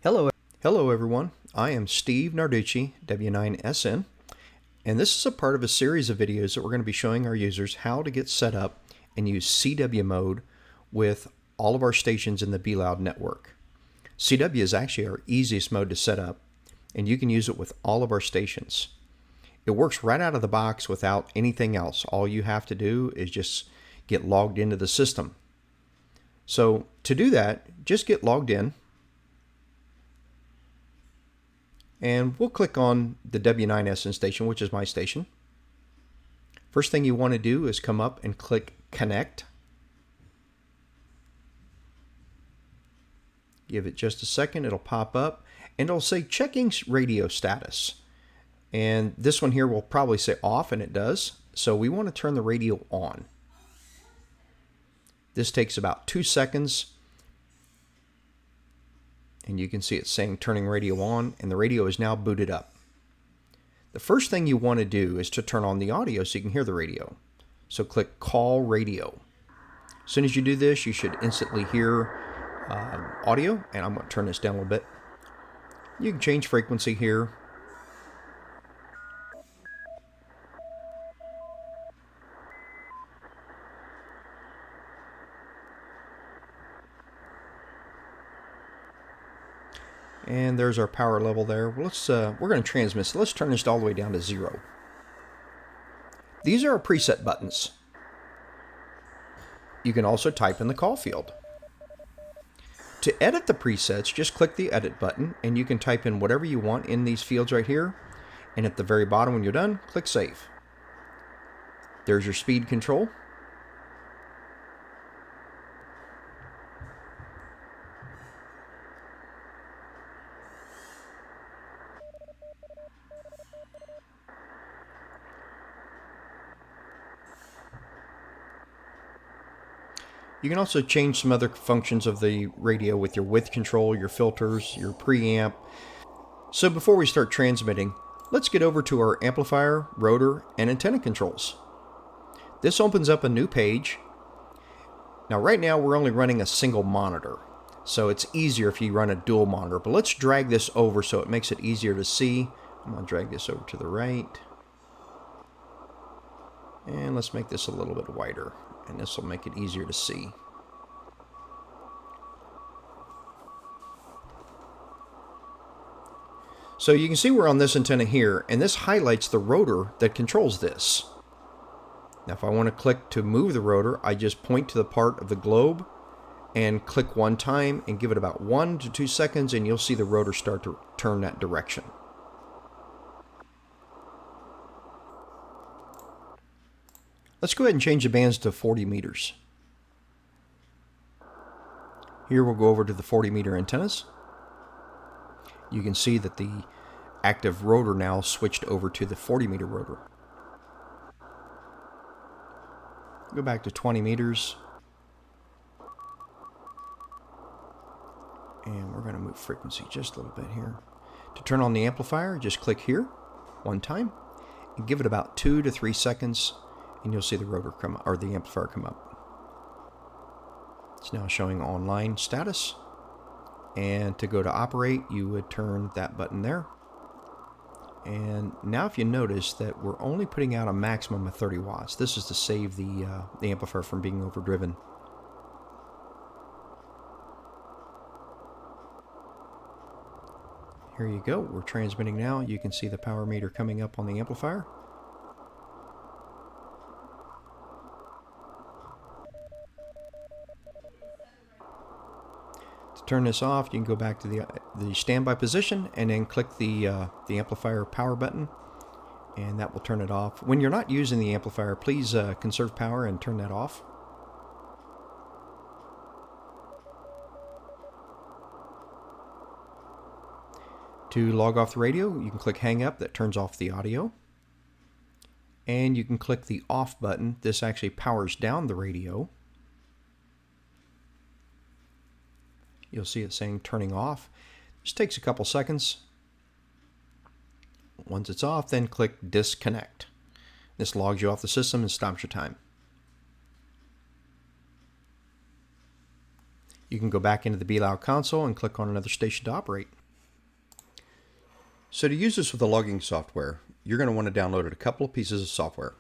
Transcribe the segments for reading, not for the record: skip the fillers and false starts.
Hello everyone. I am Steve Narducci, W9SN, and this is a part of a series of videos that we're going to be showing our users how to get set up and use CW mode with all of our stations in the BeLoud network. CW is actually our easiest mode to set up, and you can use it with all of our stations. It works right out of the box without anything else. All you have to do is just get logged into the system. So to do that, just get logged in. And we'll click on the W9SN station, which is my station. First thing you want to do is come up and click Connect. Give it just a second, it'll pop up, and it'll say checking radio status. And this one here will probably say off, and it does. So we want to turn the radio on. This takes about 2 seconds. And you can see it saying turning radio on, and the radio is now booted up. The first thing you want to do is to turn on the audio so you can hear the radio. So click Call Radio. As soon as you do this, you should instantly hear audio, and I'm going to turn this down a little bit. You can change frequency here. And there's our power level there. Well, we're going to transmit, so let's turn this all the way down to 0. These are our preset buttons. You can also type in the call field. To edit the presets, just click the edit button, and you can type in whatever you want in these fields right here. And at the very bottom, when you're done, click Save. There's your speed control. You can also change some other functions of the radio with your width control, your filters, your preamp. So before we start transmitting, let's get over to our amplifier, rotor, and antenna controls. This opens up a new page. Now right now we're only running a single monitor, so it's easier if you run a dual monitor, but let's drag this over so it makes it easier to see. I'm going to drag this over to the right. And let's make this a little bit wider, and this will make it easier to see. So you can see we're on this antenna here, and this highlights the rotor that controls this. Now if I want to click to move the rotor, I just point to the part of the globe and click one time and give it about 1 to 2 seconds, and you'll see the rotor start to turn that direction. Let's go ahead and change the bands to 40 meters. Here we'll go over to the 40 meter antennas. You can see that the active rotor now switched over to the 40 meter rotor. Go back to 20 meters. And we're going to move frequency just a little bit here. To turn on the amplifier, just click here one time and give it about 2 to 3 seconds, and you'll see the rotor come up, or the amplifier come up. It's now showing online status. And to go to operate, you would turn that button there. And now if you notice that we're only putting out a maximum of 30 watts. This is to save the amplifier from being overdriven. Here you go, we're transmitting now. You can see the power meter coming up on the amplifier. To turn this off, you can go back to the standby position and then click the amplifier power button, and that will turn it off. When you're not using the amplifier, please conserve power and turn that off. To log off the radio, you can click hang up. That turns off the audio. And you can click the off button. This actually powers down the radio. You'll see it saying turning off. This takes a couple seconds. Once it's off, then click disconnect. This logs you off the system and stops your time. you can go back into the BeLoud console and click on another station to operate. So to use this with the logging software, you're going to want to download a couple of pieces of software.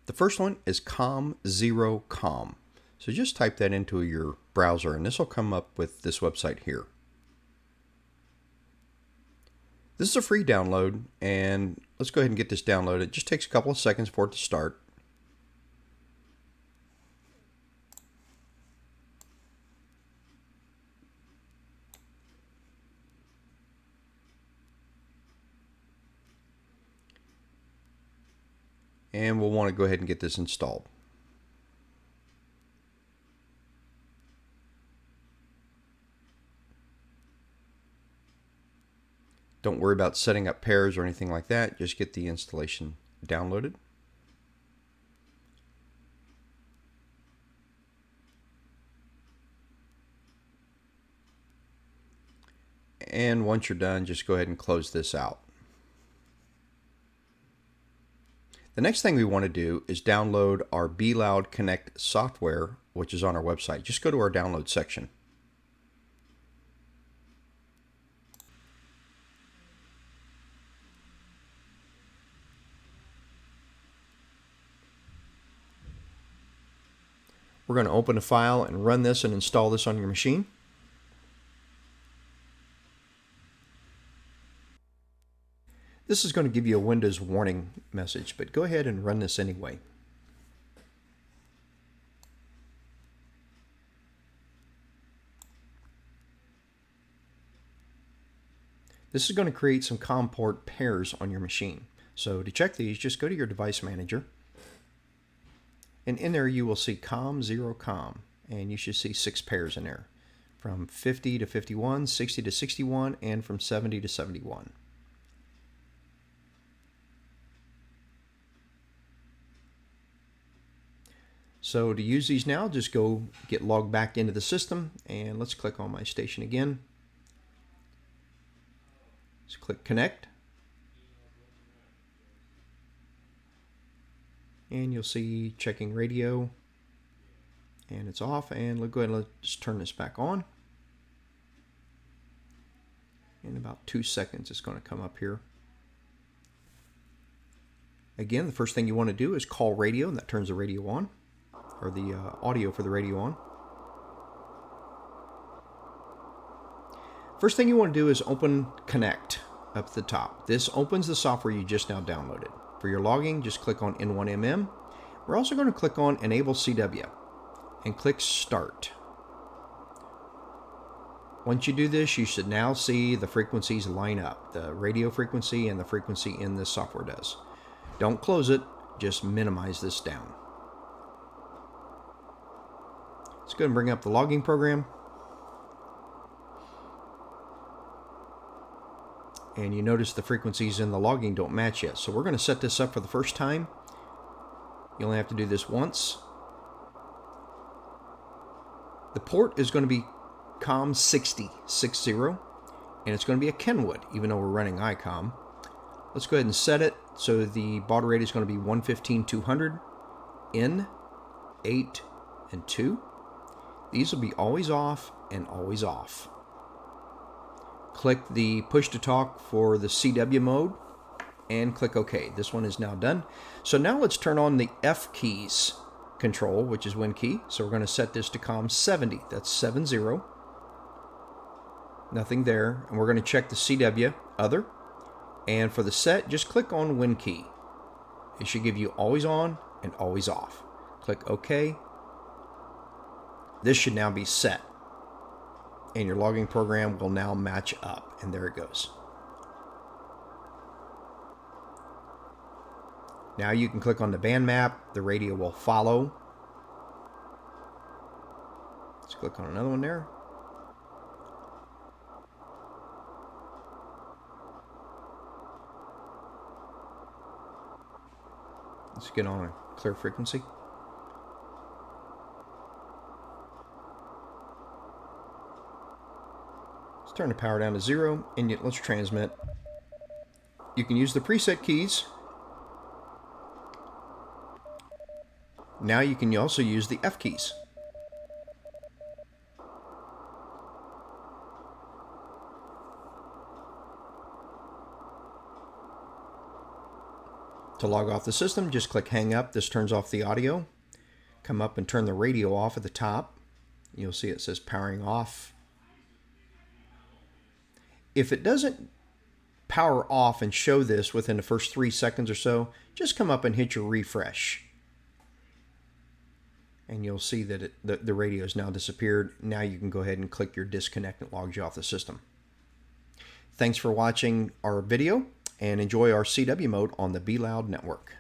The first one is COM0Com. So just type that into your browser and this will come up with this website here. This is a free download, and let's go ahead and get this downloaded. It just takes a couple of seconds for it to start. And we'll want to go ahead and get this installed. Don't worry about setting up pairs or anything like that. Just get the installation downloaded. And once you're done, just go ahead and close this out. The next thing we want to do is download our BeLoud Connect software, which is on our website. Just go to our download section. We're going to open a file and run this and install this on your machine. This is going to give you a Windows warning message, but go ahead and run this anyway. This is going to create some COM port pairs on your machine. So to check these, just go to your device manager. And in there you will see COM0Com, and you should see 6 pairs in there, from 50 to 51, 60 to 61, and from 70 to 71. So to use these now, just go get logged back into the system, and let's click on my station again. Just click Connect. And you'll see checking radio, and it's off. And let's go ahead and let's turn this back on. In about 2 seconds, it's going to come up here. Again, the first thing you want to do is call radio, and that turns the radio on, or the audio for the radio on. First thing you want to do is open Connect up at the top. This opens the software you just now downloaded. For your logging, just click on N1MM. We're also going to click on Enable CW and click Start. Once you do this, you should now see the frequencies line up, the radio frequency and the frequency in this software does. Don't close it, just minimize this down. Let's go ahead and bring up the logging program. And you notice the frequencies in the logging don't match yet. So we're going to set this up for the first time. You only have to do this once. The port is going to be COM60, and it's going to be a Kenwood, even though we're running ICOM. Let's go ahead and set it. So the baud rate is going to be 115/200, in, 8, and 2. These will be always off and always off. Click the push to talk for the CW mode and click OK. This one is now done. So now let's turn on the F keys control, which is Win key. So we're going to set this to COM70. That's 70. Nothing there. And we're going to check the CW other. And for the set, just click on Win key. It should give you always on and always off. Click OK. This should now be set. And your logging program will now match up, and there it goes. Now you can click on the band map, the radio will follow. Let's click on another one there. Let's get on a clear frequency. Turn the power down to 0 and let's transmit. You can use the preset keys. Now you can also use the F keys. To log off the system, just click hang up. This turns off the audio. Come up and turn the radio off at the top. You'll see it says powering off. If it doesn't power off and show this within the first 3 seconds or so, just come up and hit your refresh. And you'll see that the radio has now disappeared. Now you can go ahead and click your disconnect and it logs you off the system. Thanks for watching our video and enjoy our CW mode on the BeLoud network.